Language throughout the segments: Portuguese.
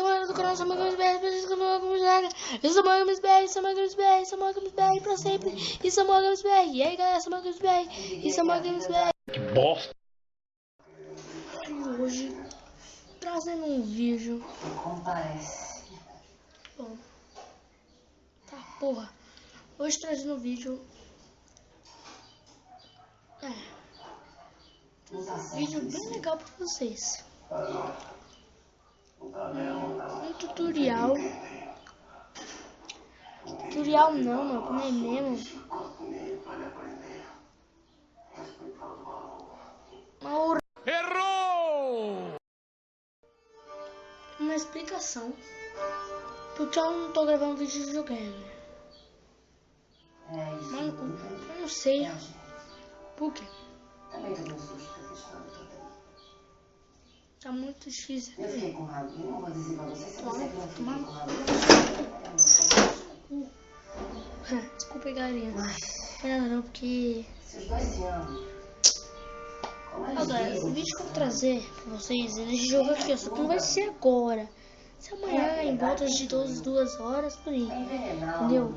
galera do canal, sou Magames BR, eu sou Magames BR, sou Magames BR, sou Magames BR pra sempre, e sou Magames BR, e aí galera, sou Magames BR, e sou Magames BR. Que bosta! E hoje, trazendo um vídeo. Bom, tá porra, hoje trazendo um vídeo. Vídeo bem legal pra vocês. Um tutorial. Tutorial não, mano, como é mesmo? Errou! Uma explicação. Porque eu não tô gravando vídeo de videogame. Mano, eu não sei. Por quê? Tá muito difícil. Eu fiquei com raiva. Eu não vou dizer pra vocês. Se você for Desculpa aí, galerinha. Não, porque... Esses 2 anos. Galera, o vídeo que eu vou trazer pra vocês é nesse jogo aqui, ó. Só que não vai ser agora. Se amanhã, em volta de 2 horas, por aí. Entendeu?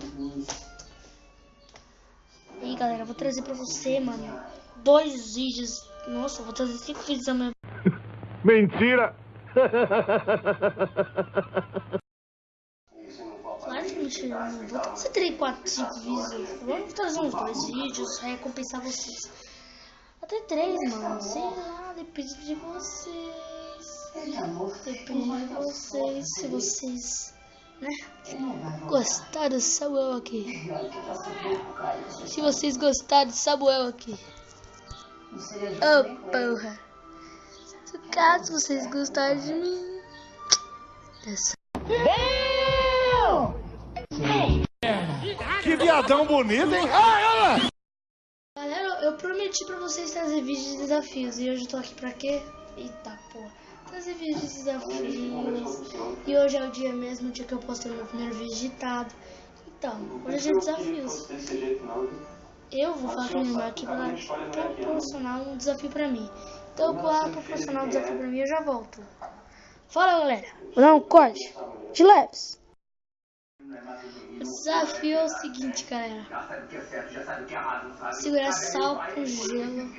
E aí, galera, eu vou trazer pra você, mano, 2 vídeos. Nossa, eu vou trazer 5 vídeos amanhã. Mentira! Claro que mentira, não vou trazer 3, 4, 5 vídeos. Vamos trazer uns 2 vídeos, recompensar vocês. Até 3, mano. Sei lá, depende de vocês. Depende de vocês. Se vocês, né, gostaram do Samuel aqui. Se vocês gostaram do Samuel aqui. Oh, porra. Caso vocês gostarem de mim. Que viadão bonito, hein? Olha! Galera, eu prometi pra vocês trazer vídeos de desafios. E hoje eu tô aqui pra quê? Eita porra. Trazer vídeos de desafios. E hoje é o dia mesmo, o dia que eu postei meu primeiro vídeo editado. Então, hoje é dia de desafios. Eu vou falar com a minha irmã aqui pra proporcionar um desafio pra mim. Então eu vou lá proporcionar um desafio pra mim e eu já volto. Fala, galera. Vou dar um corte de leves. O desafio é o seguinte, galera. Segurar sal com gelo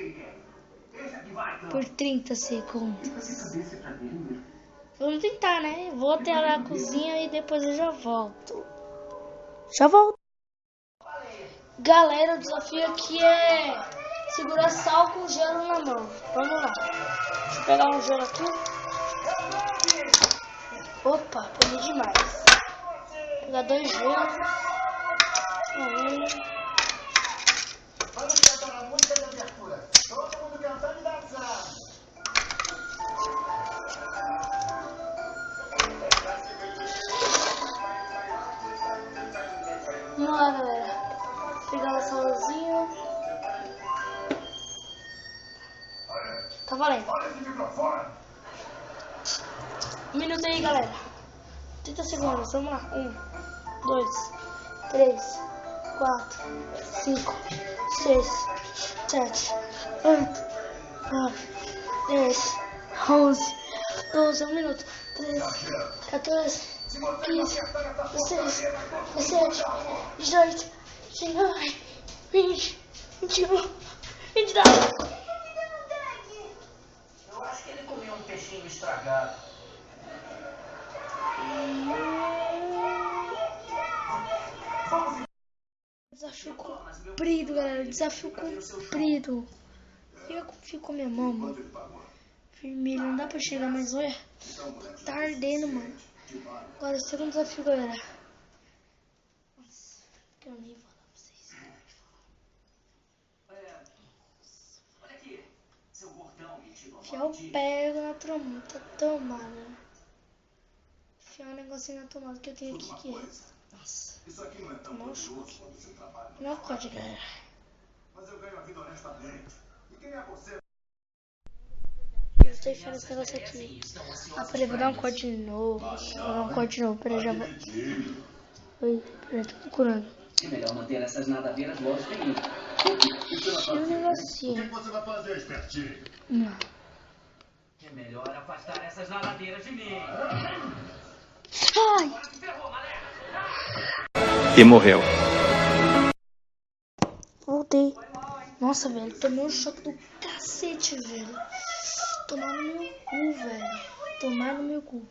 por 30 segundos. Vamos tentar, né? Vou até lá na cozinha e depois eu já volto. Já volto. Galera, o desafio aqui é segurar sal com gelo na mão. Vamos lá. Deixa eu pegar um gelo aqui. Opa, peguei demais. Vou pegar 2 gelos. Vamos cantar a música de abertura. Todo mundo cantando e dançando. Vamos lá, galera. Pegar o salzinho. Tá valendo. Olha esse microfone. 1 minuto aí, galera. 30 segundos. Vamos lá. 1, 2, 3, 4, 5, 6, 7, 8, 9, 10, 11, 12, 1 minuto. 13, 14, 15, 16, 17, 18, 19, 20, 21, 22. Eu acho que ele comeu um peixinho estragado. Desafio cumprido, galera. Desafio cumprido. Ficou minha mão, mano. Vermelho, não dá pra chegar, mas olha. Tá ardendo, mano. Agora, o segundo desafio, galera. Nossa, que eu nem vou falar pra vocês. Olha aqui, seu gordão metido a Enfiar o pé na tomada. Enfiar um negocinho na tomada que eu tenho aqui que é. Nossa, tomar um choque. Não pode, galera. Mas eu ganho a vida honestamente. E quem é você? Eu estou enfiando esse negócio aqui. Ah, peraí, vou dar um corte de novo. Vou dar um corte de novo, peraí, já vou. Oi, peraí, tô procurando. É melhor manter essas nadadeiras longe de mim. Tinha um negocinho. O que você vai fazer, espertinho? Não. É melhor afastar essas nadadeiras de mim. Ai! E morreu. Voltei. Nossa, velho, tomei um choque do cacete, velho. Tomar no meu cu, velho. Tomar no meu cu.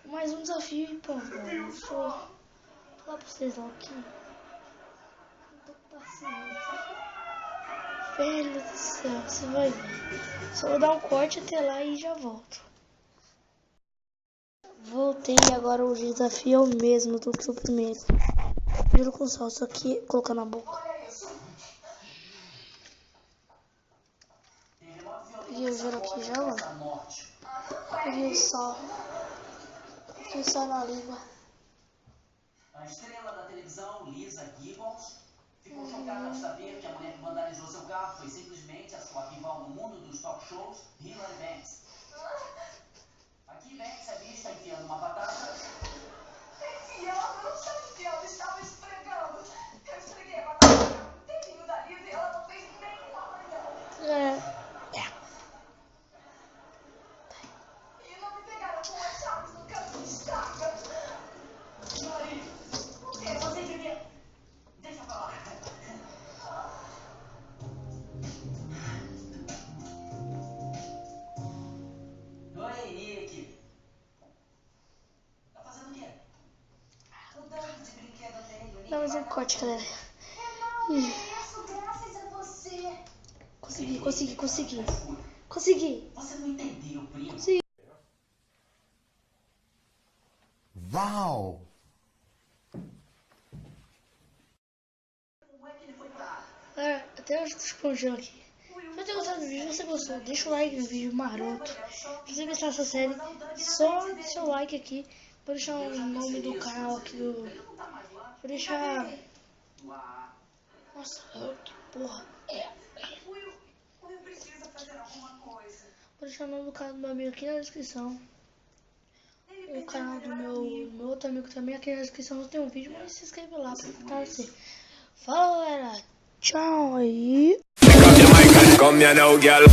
Mais um desafio e pronto, velho. Deixa eu falar pra vocês lá aqui. Não tô com paciência. Velho do céu, você vai ver. Só vou dar um corte até lá e já volto. Voltei e agora o desafio é o mesmo do que o primeiro. Giro com sal, só que colocar na boca. E eu giro aqui já, ó. Peguei o sal. Peguei o sal na língua. A estrela da televisão, Lisa Gibbons, ficou chocada ao saber que a mulher que vandalizou seu carro foi simplesmente a sua rival no mundo dos talk shows, Hilary Banks. Aqui Banks é vista enfiando uma batata. Enfiando? Eu não estava enfiando, estava esfregando. Eu esfreguei a batata no tempinho da Lisa e ela não fez nem nada. E não me pegaram com as chaves no canto de estaca. Hilary, você devia... Deixa pra lá. Oi, Nick. Tá fazendo o quê? Mudando de brinquedo nele. Dá mais um corte, galera. Isso, graças a você. Consegui. Você não entendeu, primo. Uau! Até hoje eu tô esponjando aqui. Se você gostou do vídeo, se você gostou, deixa o like no vídeo maroto. Se você gostar dessa série, só deixa seu like aqui. Vou deixar o nome do canal aqui do... Vou deixar... Nossa, que porra. Will precisa fazer alguma coisa. Vou deixar o nome do canal do meu amigo aqui na descrição. O canal do meu outro amigo também aqui na descrição. Não tem um vídeo, mas se inscreve lá pra escutar assim. Fala, galera. Tchau aí. Come here now, girl.